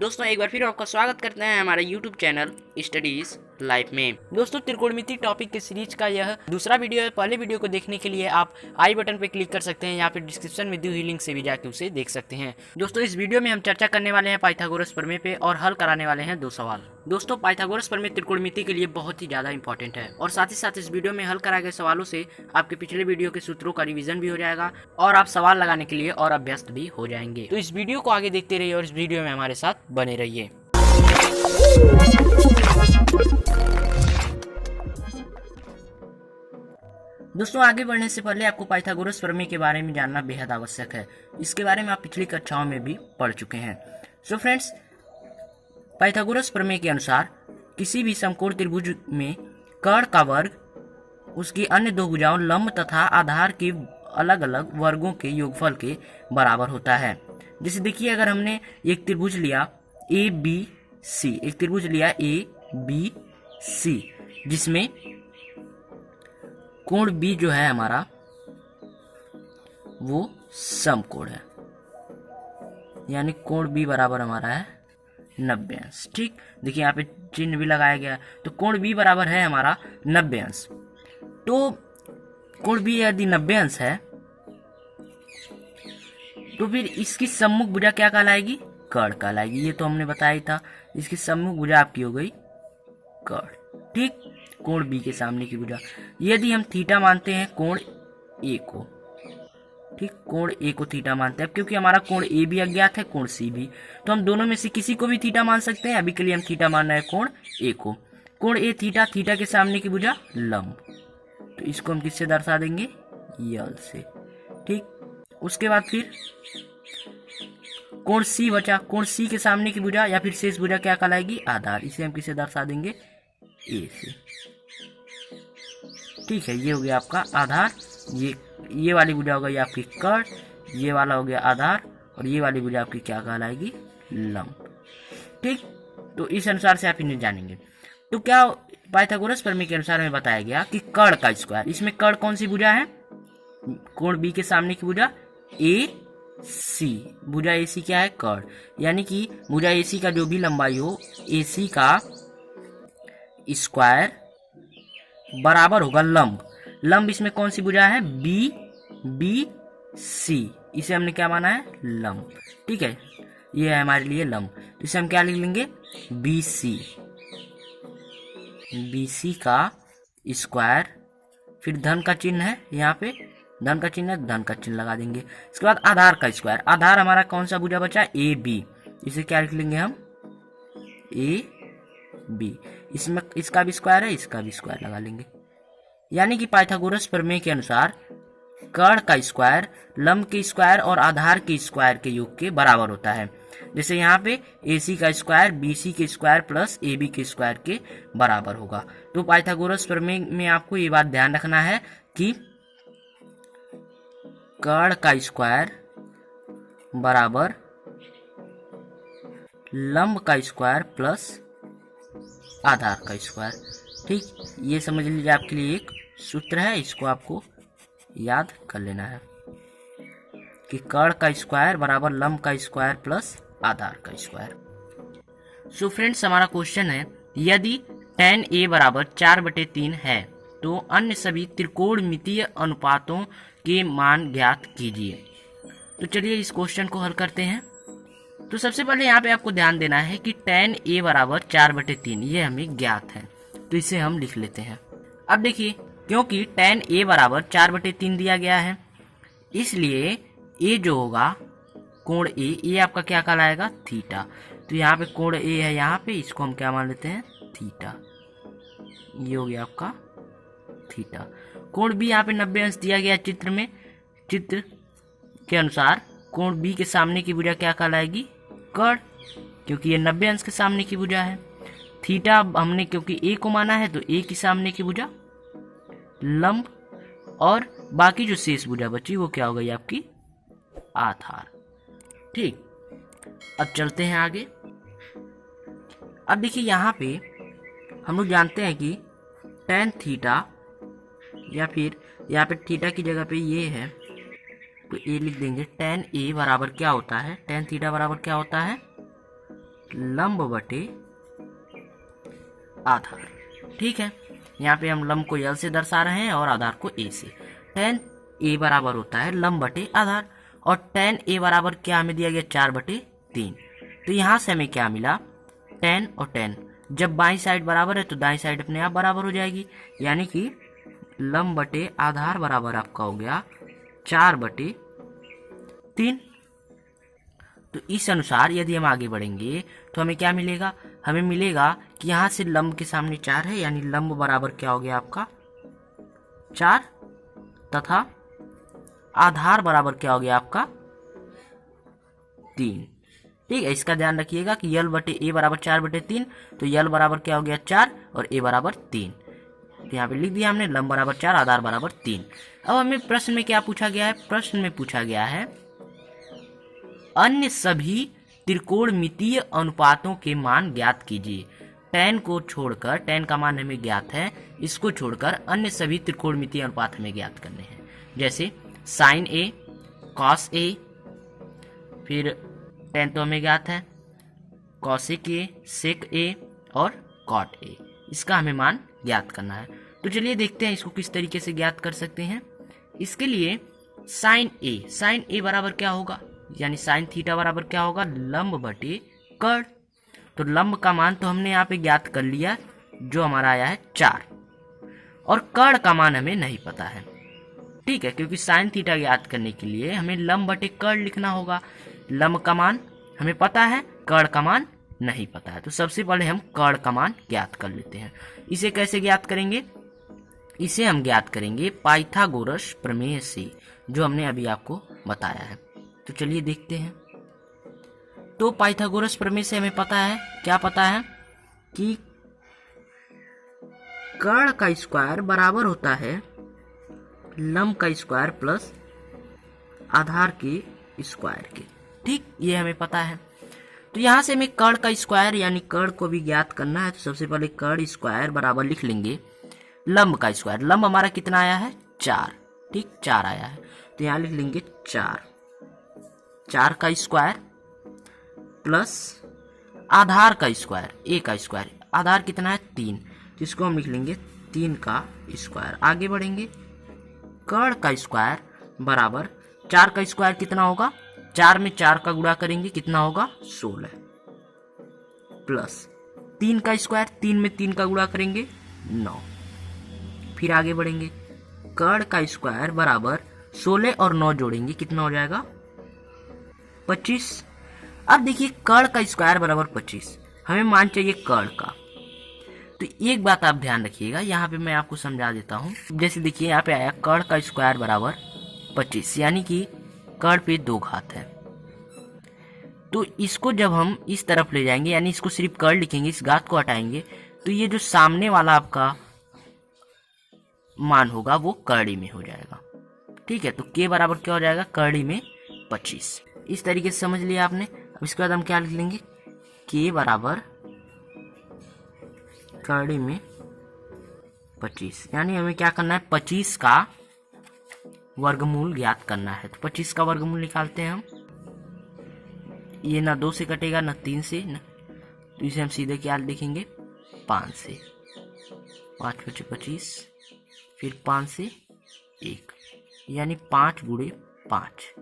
दोस्तों एक बार फिर आपका स्वागत करते हैं हमारे YouTube चैनल स्टडीज लाइफ में। दोस्तों त्रिकोणमिति टॉपिक के सीरीज का यह दूसरा वीडियो है। पहले वीडियो को देखने के लिए आप आई बटन पर क्लिक कर सकते हैं या फिर डिस्क्रिप्शन में दी हुई लिंक से भी जाकर उसे देख सकते हैं। दोस्तों इस वीडियो में हम चर्चा करने वाले हैं पाइथागोरस प्रमेय पे और हल कराने वाले हैं 2 सवाल। दोस्तों पाइथागोरस प्रमेय त्रिकोणमिति के लिए बहुत ही ज़्यादा इंपॉर्टेंट है और साथ ही साथ इस वीडियो में हल कराए गए सवालों से आपके पिछले वीडियो के सूत्रों का रिवीजन भी हो जाएगा और आप सवाल लगाने के लिए और अभ्यस्त भी हो जाएंगे। तो इस वीडियो को आगे देखते रहिए और इस वीडियो में हमारे साथ बने रहिए। दोस्तों आगे बढ़ने से पहले आपको पाइथागोरस प्रमेय के बारे में जानना बेहद आवश्यक है। इसके बारे में आप पिछली कक्षाओं में भी पढ़ चुके हैं। सो फ्रेंड्स, पाइथागोरस प्रमेय के अनुसार किसी भी समकोण त्रिभुज में कर्ण का वर्ग उसकी अन्य 2 भुजाओं लंब तथा आधार के अलग अलग वर्गों के योगफल के बराबर होता है। जैसे देखिए, अगर हमने एक त्रिभुज लिया ए बी सी, एक त्रिभुज लिया ए बी सी, जिसमें कोण बी जो है हमारा वो समकोण है, यानी कोण बी बराबर हमारा है 90 अंश। ठीक, देखिए यहाँ पे चिन्ह भी लगाया गया, तो कोण बी बराबर है हमारा 90 अंश। तो कोण बी यदि 90 अंश है तो फिर इसकी सम्मुख भुजा क्या कहलाएगी? कर्ण कहलाएगी। ये तो हमने बताया ही था। इसकी सम्मुख भुजा आपकी हो गई कर्ण। ठीक, कोण बी के सामने की भुजा। यदि हम थीटा मानते हैं कोण ए को, ठीक, कोण ए को थीटा मानते हैं, क्योंकि हमारा कोण ए भी अज्ञात है, कोण सी भी, तो हम दोनों में से किसी को भी थीटा मान सकते हैं। अभी के लिए हम थीटा मान रहे हैं कोण ए को। कोण ए थीटा, थीटा के सामने की भुजा लंब, तो इसको हम किससे दर्शा देंगे? यल से। ठीक, उसके बाद फिर कोण सी बचा। कोण सी के सामने की भुजा या फिर शेष भुजा क्या कहलाएगी? आधार। इसे हम किसे दर्शा देंगे? ए से। ठीक है, ये हो गया आपका आधार। ये वाली भुजा हो गई आपकी कर्ण, ये वाला हो गया आधार, और ये वाली भुजा आपकी क्या कहलाएगी? लंब। ठीक, तो इस अनुसार से आप इन्हें जानेंगे। तो क्या पाइथागोरस प्रमेय के अनुसार हमें बताया गया कि कर्ण का स्क्वायर, इसमें कर्ण कौन सी भुजा है? कोण बी के सामने की भुजा ए सी, भुजा ए सी क्या है? कर्ण। यानी कि भुजा ए सी का जो भी लंबाई हो, ए सी का स्क्वायर बराबर होगा लंब। लंब इसमें कौन सी भुजा है? बी बी सी, इसे हमने क्या माना है? लंब। ठीक है, ये है हमारे लिए लंब। तो इसे हम क्या लिख लेंगे? बी सी, बी सी का स्क्वायर, फिर धन का चिन्ह है यहाँ पे, धन का चिन्ह है, धन का चिन्ह लगा देंगे। इसके बाद आधार का स्क्वायर। आधार हमारा कौन सा भुजा बचा? ए बी, इसे क्या लिख लेंगे हम? A B. इसमें इसका भी स्क्वायर है, इसका भी स्क्वायर लगा लेंगे। यानी कि पाइथागोरस प्रमेय के अनुसार कर्ण का स्क्वायर लंब के स्क्वायर और आधार के स्क्वायर के योग के बराबर होता है। जैसे यहाँ पे AC का स्क्वायर BC के स्क्वायर प्लस AB के स्क्वायर के बराबर होगा। तो पाइथागोरस प्रमेय में आपको ये बात ध्यान रखना है कि कर्ण का स्क्वायर बराबर लंब का स्क्वायर प्लस आधार का स्क्वायर। ठीक, ये समझ लीजिए आपके लिए एक सूत्र है, इसको आपको याद कर लेना है कि कर्ण का स्क्वायर बराबर लंब का स्क्वायर प्लस आधार का स्क्वायर। सो फ्रेंड्स, हमारा क्वेश्चन है, यदि tan a बराबर 4/3 है तो अन्य सभी त्रिकोणमितीय अनुपातों के मान ज्ञात कीजिए। तो चलिए इस क्वेश्चन को हल करते हैं। तो सबसे पहले यहाँ पे आपको ध्यान देना है कि tan a बराबर 4/3 ये हमें ज्ञात है, तो इसे हम लिख लेते हैं। अब देखिए, क्योंकि tan a बराबर 4/3 दिया गया है, इसलिए a जो होगा कोण ए आपका क्या कहलाएगा? थीटा। तो यहाँ पे कोण ए है, यहाँ पे इसको हम क्या मान लेते हैं? थीटा। ये हो गया आपका थीटा। कोण बी यहाँ पे 90 अंश दिया गया चित्र में। चित्र के अनुसार कोण बी के सामने की भुजा क्या कहलाएगी? कर्ण, क्योंकि ये 90 अंश के सामने की भुजा है। थीटा हमने क्योंकि ए को माना है, तो ए की सामने की भुजा लंब, और बाकी जो शेष भुजा बची वो क्या हो गई? आपकी आधार। ठीक, अब चलते हैं आगे। अब देखिए यहाँ पे हम लोग जानते हैं कि tan थीटा, या फिर यहाँ पे थीटा की जगह पे ये है तो ए लिख देंगे। tan a बराबर क्या होता है? tan थीटा बराबर क्या होता है? लंब बटे आधार। ठीक है, यहाँ पे हम लंब को L से दर्शा रहे हैं और आधार को A से। tan A बराबर होता है लंब बटे आधार, और tan A बराबर क्या हमें दिया गया 4/3। तो यहाँ से हमें क्या मिला, tan और tan जब बाई साइड बराबर है तो दाई साइड अपने आप बराबर हो जाएगी, यानी कि लंब बटे आधार बराबर आपका हो गया 4/3। तो इस अनुसार यदि हम आगे बढ़ेंगे तो हमें क्या मिलेगा, हमें मिलेगा कि यहाँ से लंब के सामने 4 है, यानी लंब बराबर क्या हो गया आपका 4, तथा आधार बराबर क्या हो गया आपका 3। ठीक है, इसका ध्यान रखिएगा कि L बटे A बराबर 4/3, तो L बराबर क्या हो गया 4 और A बराबर 3। तो यहाँ पे लिख दिया हमने लंब बराबर 4 आधार बराबर 3। अब हमें प्रश्न में क्या पूछा गया है, प्रश्न में पूछा गया है अन्य सभी त्रिकोणमितीय अनुपातों के मान ज्ञात कीजिए। tan को छोड़कर, tan का मान हमें ज्ञात है, इसको छोड़कर अन्य सभी त्रिकोणमितीय अनुपात हमें ज्ञात करने हैं। जैसे sin A, cos A, फिर tan तो हमें ज्ञात है, cosec A, sec A और cot A, इसका हमें मान ज्ञात करना है। तो चलिए देखते हैं इसको किस तरीके से ज्ञात कर सकते हैं। इसके लिए sin A बराबर क्या होगा, यानी sin थीटा बराबर क्या होगा, लंब बटे कर्ण। तो लंब का मान तो हमने यहाँ पे ज्ञात कर लिया, जो हमारा आया है 4, और कर्ण का मान हमें नहीं पता है। ठीक है, क्योंकि sin थीटा ज्ञात करने के लिए हमें लंब बटे कर्ण लिखना होगा। लंब का मान हमें पता है, कर्ण का मान नहीं पता है। तो सबसे पहले हम कर्ण का मान ज्ञात कर लेते हैं। इसे कैसे ज्ञात करेंगे, इसे हम ज्ञात करेंगे पाइथागोरस प्रमेय से, जो हमने अभी आपको बताया है। तो चलिए देखते हैं। तो पाइथागोरस प्रमेय से हमें पता है, क्या पता है कि कर्ण का स्क्वायर बराबर होता है लंब का स्क्वायर प्लस आधार के स्क्वायर के। ठीक, ये हमें पता है। तो यहां से हमें कर्ण का स्क्वायर यानी कर्ण को भी ज्ञात करना है। तो सबसे पहले कर्ण स्क्वायर बराबर लिख लेंगे लंब का स्क्वायर। लंब हमारा कितना आया है 4, ठीक 4 आया है, तो यहाँ लिख लेंगे 4 का स्क्वायर प्लस आधार का स्क्वायर, A का स्क्वायर, आधार कितना है 3, तो इसको हम लिख लेंगे 3 का स्क्वायर। आगे बढ़ेंगे, कर्ण का स्क्वायर बराबर 4 का स्क्वायर कितना होगा, 4 में 4 का गुणा करेंगे कितना होगा 16, प्लस 3 का स्क्वायर, 3 में 3 का गुणा करेंगे 9। फिर आगे बढ़ेंगे, कर्ण का स्क्वायर बराबर 16 और 9 जोड़ेंगे कितना हो जाएगा 25। अब देखिए कर्ण का स्क्वायर बराबर 25, हमें मान चाहिए कर्ण का। तो एक बात आप ध्यान रखिएगा, यहाँ पे मैं आपको समझा देता हूँ। जैसे देखिए यहाँ पे आया कर्ण का स्क्वायर बराबर 25, यानी कि कर्ण पे 2 घात है। तो इसको जब हम इस तरफ ले जाएंगे, यानी इसको सिर्फ कर्ण लिखेंगे, इस घात को हटाएंगे, तो ये जो सामने वाला आपका मान होगा वो कर्णी में हो जाएगा। ठीक है, तो k बराबर क्या हो जाएगा कर्णी में 25। इस तरीके से समझ लिया आपने। अब इसके बाद हम क्या लिख लेंगे, k बराबर कर्णी में 25, यानी हमें क्या करना है 25 का वर्गमूल ज्ञात करना है। तो 25 का वर्गमूल निकालते हैं हम। ये ना 2 से कटेगा ना 3 से ना, तो इसे हम सीधे क्या लिखेंगे 5 से। 5 × 25, फिर 5 से 1, यानी 5 × 5।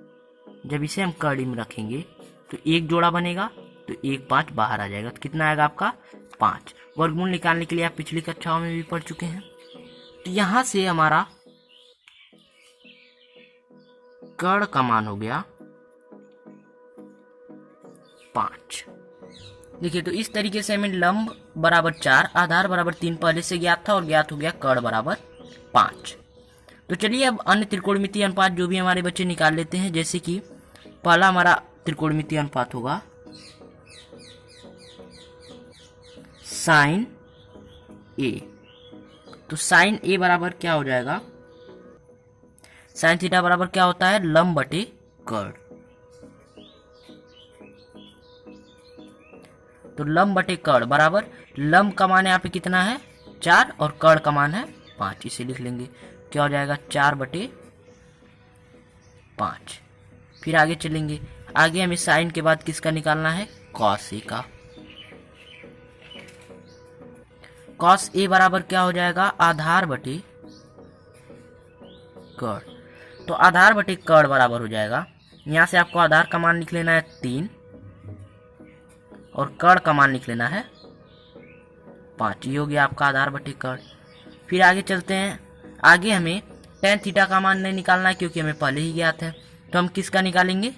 जब इसे हम कर्णी में रखेंगे तो 1 जोड़ा बनेगा, तो 1 5 बाहर आ जाएगा, तो कितना आएगा आपका 5। वर्गमूल निकालने के लिए आप पिछली कक्षाओं में भी पढ़ चुके हैं। तो यहां से हमारा कर्ण का मान हो गया 5। देखिए, तो इस तरीके से हमें लंब बराबर 4 आधार बराबर 3 पहले से ज्ञात था और ज्ञात हो गया कर्ण बराबर 5। तो चलिए अब अन्य त्रिकोणमितीय अनुपात जो भी हमारे बच्चे निकाल लेते हैं। जैसे कि पहला हमारा त्रिकोणमितीय अनुपात होगा साइन ए। तो साइन ए बराबर क्या हो जाएगा, साइन थीटा बराबर क्या होता है लंब बटे कर्ण। तो लंब बटे कर्ण बराबर लंब का मान यहाँ पे कितना है 4 और कर्ण का मान है 5, इसे लिख लेंगे क्या हो जाएगा 4/5। फिर आगे चलेंगे, आगे हमें साइन के बाद किसका निकालना है कॉस ए का। कॉस ए बराबर क्या हो जाएगा, आधार बटे कर्ण। तो आधार बटे कर्ण बराबर हो जाएगा, यहां से आपको आधार का मान लिख लेना है 3 और कर्ण का मान लिख लेना है 5। ये हो गया आपका आधार बटे कर्ण। फिर आगे चलते हैं। आगे हमें tan थीटा का मान नहीं निकालना है क्योंकि हमें पहले ही ज्ञात है, तो हम किसका निकालेंगे,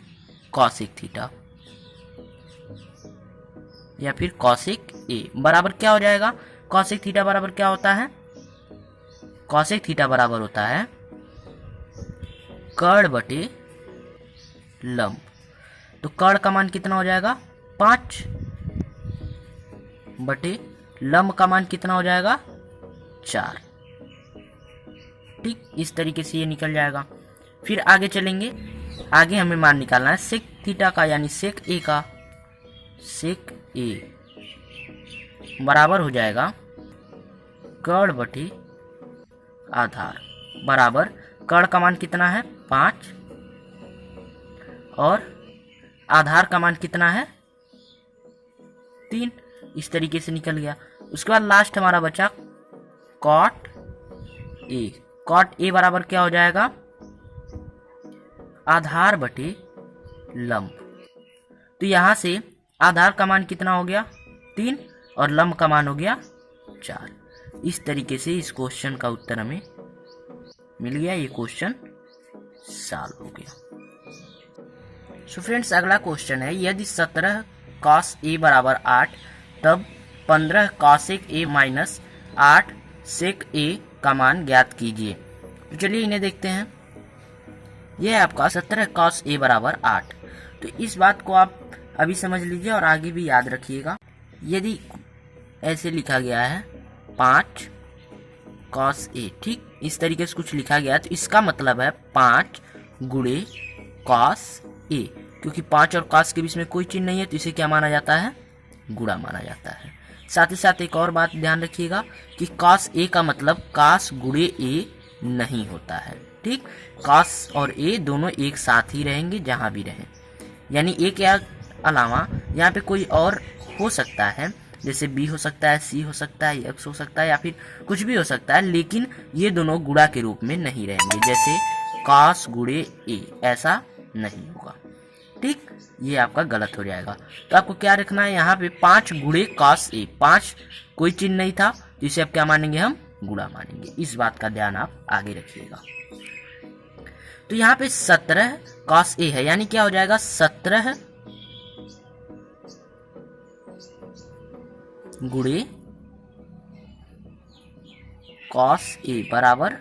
कॉसेक थीटा या फिर कॉसेक ए बराबर क्या हो जाएगा। कॉसेक थीटा बराबर क्या होता है, कॉसेक थीटा बराबर होता है कर्ण बटे लंब। तो कर्ण का मान कितना हो जाएगा, 5 बटे लंब का मान कितना हो जाएगा, 4। ठीक, इस तरीके से ये निकल जाएगा। फिर आगे चलेंगे। आगे हमें मान निकालना है सेक थीटा का, यानी सेक ए का। सेक ए बराबर हो जाएगा कर्ण बटे आधार, बराबर कर्ण का मान कितना है 5 और आधार का मान कितना है 3। इस तरीके से निकल गया। उसके बाद लास्ट हमारा बचा कॉट ए। कॉट ए बराबर क्या हो जाएगा, आधार बटे लंब। तो यहां से आधार का मान कितना हो गया 3 और लंब का मान हो गया 4। इस तरीके से इस क्वेश्चन का उत्तर हमें मिल गया। ये क्वेश्चन सॉल्व हो गया। सो फ्रेंड्स, अगला क्वेश्चन है, यदि 17 cos a बराबर 8 तब 15 cosec a minus 8 sec a का मान ज्ञात कीजिए। तो चलिए इन्हें देखते हैं। यह है आपका 17 cos a बराबर 8। तो इस बात को आप अभी समझ लीजिए और आगे भी याद रखिएगा। यदि ऐसे लिखा गया है 5 cos a, ठीक इस तरीके से कुछ लिखा गया है, तो इसका मतलब है 5 गुणे cos a, क्योंकि 5 और cos के बीच में कोई चिन्ह नहीं है तो इसे क्या माना जाता है, गुणा माना जाता है। साथ ही साथ एक और बात ध्यान रखिएगा कि cos a का मतलब cos गुणे a नहीं होता है। ठीक, cos और a दोनों एक साथ ही रहेंगे जहां भी रहें, यानी a के अलावा यहाँ पे कोई और हो सकता है, जैसे b हो सकता है, c हो सकता है, x हो सकता है या फिर कुछ भी हो सकता है, लेकिन ये दोनों गुणा के रूप में नहीं रहेंगे। जैसे cos गुणे a ऐसा नहीं होगा। ठीक, ये आपका गलत हो जाएगा। तो आपको क्या रखना है, यहाँ पे 5 गुणे cos a, 5 कोई चिन्ह नहीं था तो इसे अब क्या मानेंगे, हम गुणा मानेंगे। इस बात का ध्यान आप आगे रखिएगा। तो यहाँ पे 17 cos a है, यानी क्या हो जाएगा 17 गुणे cos a बराबर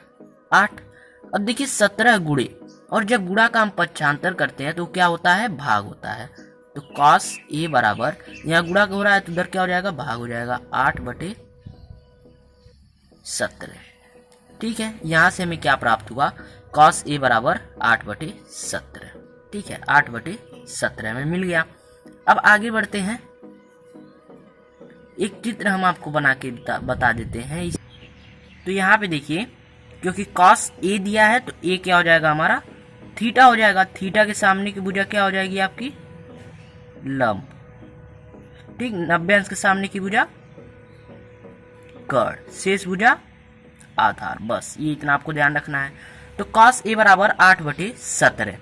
8। अब देखिए 17 गुणे, और जब गुणा का हम पक्षांतर करते हैं तो क्या होता है, भाग होता है। तो cos a बराबर, यहाँ गुणा हो रहा है तो उधर क्या हो जाएगा, भाग हो जाएगा, 8 बटे 17। ठीक है, यहां से हमें क्या प्राप्त हुआ, cos a बराबर 8 बटे 17। ठीक है, 8 बटे 17 में मिल गया। अब आगे बढ़ते हैं। एक चित्र हम आपको बना के बता देते हैं। तो यहाँ पे देखिए, क्योंकि cos a दिया है तो a क्या हो जाएगा, हमारा थीटा हो जाएगा। थीटा के सामने की भुजा क्या हो जाएगी, आपकी लंब। ठीक, 90 अंश के सामने की भुजा कर्ण, शेष भुजा आधार। बस ये इतना आपको ध्यान रखना है। तो cos a बराबर 8 बटे 17।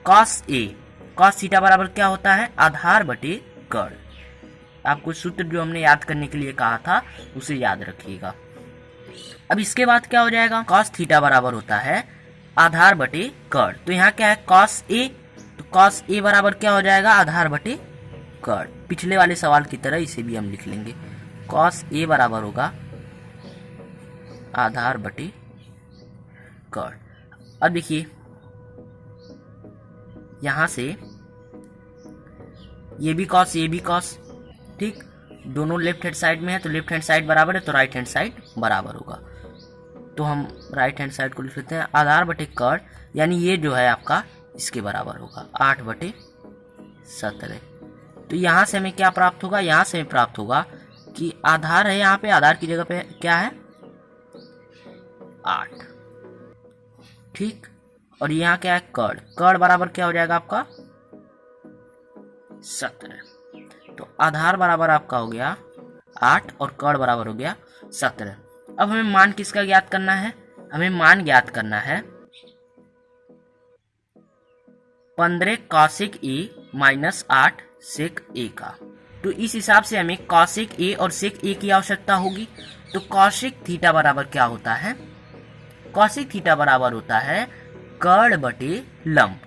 cos थीटा बराबर क्या होता है, आधार बटे कर्ण। आपको सूत्र जो हमने याद करने के लिए कहा था उसे याद रखिएगा। अब इसके बाद क्या हो जाएगा, cos थीटा बराबर होता है आधार बटे कर्ण। तो यहाँ क्या है, cos a, तो cos a बराबर क्या हो जाएगा, आधार बटे कर्ण। पिछले वाले सवाल की तरह इसे भी हम लिख लेंगे, cos a बराबर होगा आधार बटे कर्ण। अब देखिए यहां से ये भी cos ये भी cos, ठीक, दोनों लेफ्ट हैंड साइड में है तो लेफ्ट हैंड साइड बराबर है तो राइट हैंड साइड बराबर होगा। तो हम राइट हैंड साइड को लिख लेते हैं आधार बटे कर्ण, यानी ये जो है आपका इसके बराबर होगा 8 बटे 17। तो यहाँ से हमें क्या प्राप्त होगा, यहाँ से हमें प्राप्त होगा कि आधार है, यहाँ पे आधार की जगह पे क्या है 8। ठीक, और यहाँ क्या है कर्ण, कर्ण बराबर क्या हो जाएगा आपका 17। तो आधार बराबर आपका हो गया 8 और कड़ बराबर हो गया 17। अब हमें मान किसका ज्ञात करना है? हमें मान ज्ञात करना है 15 कॉसेक ए माइनस 8 सेक ए का। तो इस हिसाब से हमें कॉसेक ए और सेक ए की आवश्यकता होगी। तो कॉसेक थीटा बराबर क्या होता है? कॉसेक थीटा बराबर होता है कड़ बटे लंब।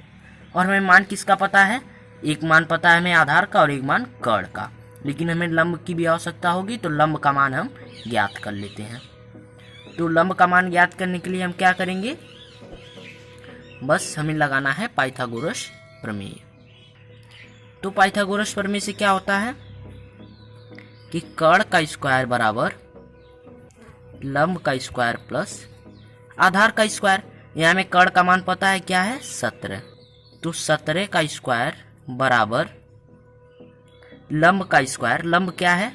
और हमें मान किसका पता है? एक मान पता है हमें आधार का और एक मान कड़ का, लेकिन हमें लंब की भी आवश्यकता होगी, तो लंब का मान हम ज्ञात कर लेते हैं। तो लंब का मान ज्ञात करने के लिए हम क्या करेंगे? बस हमें लगाना है पाइथागोरस प्रमेय। तो पाइथागोरस प्रमेय से क्या होता है कि कड़ का स्क्वायर बराबर लंब का स्क्वायर प्लस आधार का स्क्वायर। यहाँ में कड़ का मान पता है क्या है? 17। तो 17 का स्क्वायर बराबर लंब का स्क्वायर। लंब क्या है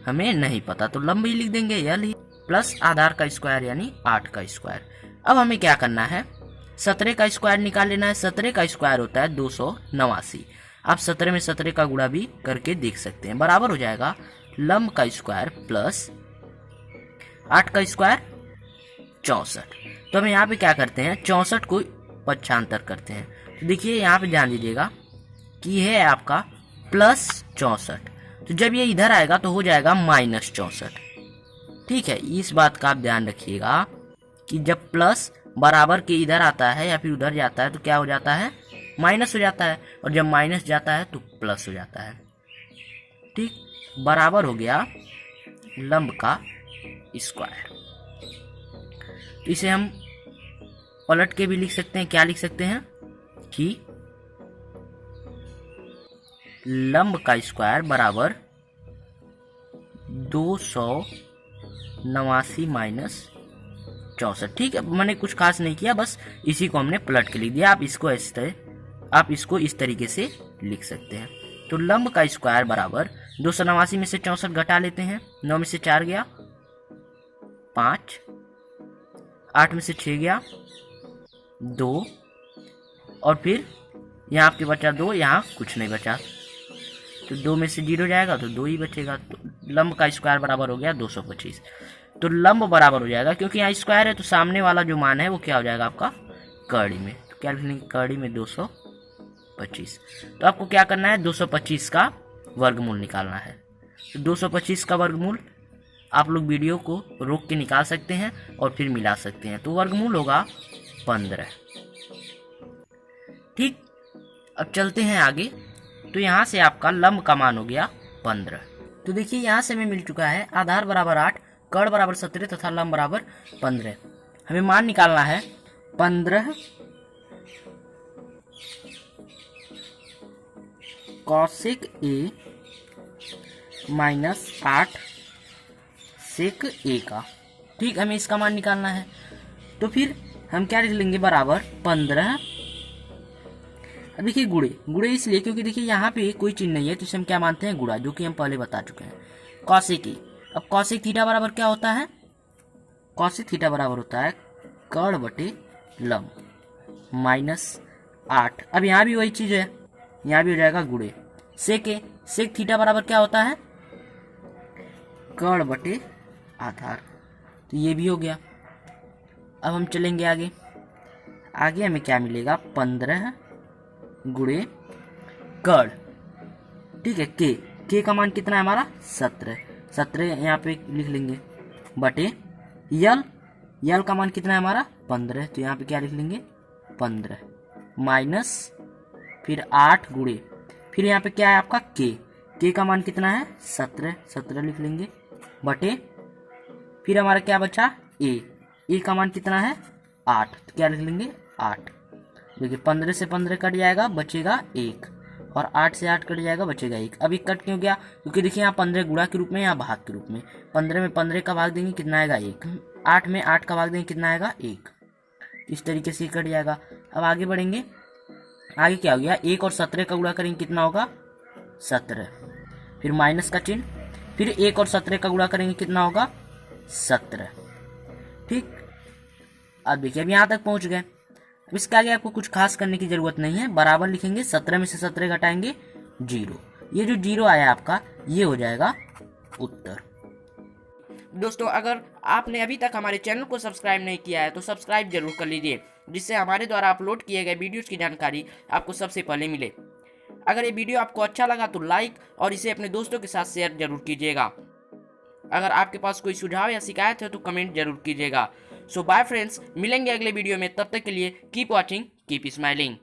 हमें नहीं पता, तो लंब ही लिख देंगे यल ही, प्लस आधार का स्क्वायर यानी 8 का स्क्वायर। अब हमें क्या करना है? 17 का स्क्वायर निकाल लेना है। 17 का स्क्वायर होता है 289। आप 17 में 17 का गुणा भी करके देख सकते हैं। बराबर हो जाएगा लंब का स्क्वायर प्लस 8 का स्क्वायर 64। तो हम यहाँ पे क्या करते हैं? 64 को पक्षांतर करते हैं। तो देखिए यहाँ पे ध्यान दीजिएगा कि है आपका प्लस 64। तो जब ये इधर आएगा तो हो जाएगा माइनस 64। ठीक है, इस बात का आप ध्यान रखिएगा कि जब प्लस बराबर के इधर आता है या फिर उधर जाता है तो क्या हो जाता है? माइनस हो जाता है, और जब माइनस जाता है तो प्लस हो जाता है। ठीक, बराबर हो गया लंब का स्क्वायर। इसे हम पलट के भी लिख सकते हैं। क्या लिख सकते हैं कि लंब का स्क्वायर बराबर 289 माइनस 64। ठीक है, मैंने कुछ खास नहीं किया, बस इसी को हमने पलट के लिख दिया। आप इसको इस तरीके से लिख सकते हैं। तो लंब का स्क्वायर बराबर 289 में से 64 घटा लेते हैं। 9 में से 4 गया 5, 8 में से 6 गया 2, और फिर यहाँ आपके बचा 2, यहाँ कुछ नहीं बचा, तो 2 में से 0 जाएगा तो 2 ही बचेगा। तो लंब का स्क्वायर बराबर हो गया 225। तो लंब बराबर हो जाएगा, क्योंकि यहाँ स्क्वायर है तो सामने वाला जो मान है वो क्या हो जाएगा आपका कड़ी में। तो क्या लिखेंगे? कड़ी में 225। तो आपको क्या करना है? 225 का वर्गमूल निकालना है। तो 225 का वर्गमूल आप लोग वीडियो को रोक के निकाल सकते हैं और फिर मिला सकते हैं। तो वर्गमूल होगा 15। ठीक, अब चलते हैं आगे। तो यहाँ से आपका लंब का मान हो गया 15। तो देखिए यहाँ से हमें मिल चुका है आधार बराबर 8, कड़ बराबर 17 तथा लंब बराबर 15। हमें मान निकालना है 15 कॉसेक ए माइनस 8 सेक ए का। ठीक, हमें इसका मान निकालना है। तो फिर हम क्या लिख लेंगे? बराबर 15। अब देखिए गुड़े इसलिए क्योंकि देखिए यहाँ पे कोई चिन्ह नहीं है, तो इसे हम क्या मानते हैं? गुणा, जो कि हम पहले बता चुके हैं। कॉसेक ए। अब कॉसेक थीटा बराबर क्या होता है? कॉसेक थीटा बराबर होता है कड़ बटे लंब माइनस 8। अब यहाँ भी वही चीज है, यहाँ भी हो जाएगा गुड़े सेक ए। सेक थीटा बराबर क्या होता है? कड़ बटे आधार। तो ये भी हो गया। अब हम चलेंगे आगे। हमें क्या मिलेगा? 15 गुणे कड़। ठीक है, के का मान कितना है हमारा? 17 यहाँ पे लिख लेंगे, बटे यल का मान कितना है हमारा? 15। तो यहाँ पे क्या लिख लेंगे? 15 माइनस फिर 8 गुणे, फिर यहाँ पे क्या है आपका के का मान कितना है? 17 लिख लेंगे, बटे फिर हमारा क्या बचा? ए का मान कितना है? 8। तो क्या लिख लेंगे? 8। देखिए 15 से 15 कट जाएगा, बचेगा 1, और 8 से 8 कट जाएगा, बचेगा 1। अब 1 कट क्यों गया? क्योंकि देखिए यहाँ 15 गुणा के रूप में, यहाँ भाग के रूप में। 15 में 15 का भाग देंगे, कितना आएगा? 1। 8 में 8 का भाग देंगे, कितना आएगा? 1। इस तरीके से कट जाएगा। अब आगे बढ़ेंगे। आगे क्या हो गया? 1 और 17 का गुणा करेंगे, कितना होगा? 17। फिर माइनस का चिन्ह, फिर 1 और 17 का गुणा करेंगे, कितना होगा? 17। ठीक, अब देखिए अब यहाँ तक पहुंच गए। अब इसके आगे आपको कुछ खास करने की जरूरत नहीं है। बराबर लिखेंगे, 17 में से 17 घटाएंगे 0। ये जो 0 आया आपका, ये हो जाएगा उत्तर। दोस्तों अगर आपने अभी तक हमारे चैनल को सब्सक्राइब नहीं किया है तो सब्सक्राइब जरूर कर लीजिए, जिससे हमारे द्वारा अपलोड किए गए वीडियोज़ की जानकारी आपको सबसे पहले मिले। अगर ये वीडियो आपको अच्छा लगा तो लाइक और इसे अपने दोस्तों के साथ शेयर जरूर कीजिएगा। अगर आपके पास कोई सुझाव या शिकायत है तो कमेंट जरूर कीजिएगा। सो बाय फ्रेंड्स, मिलेंगे अगले वीडियो में, तब तक के लिए कीप वॉचिंग, कीप स्माइलिंग।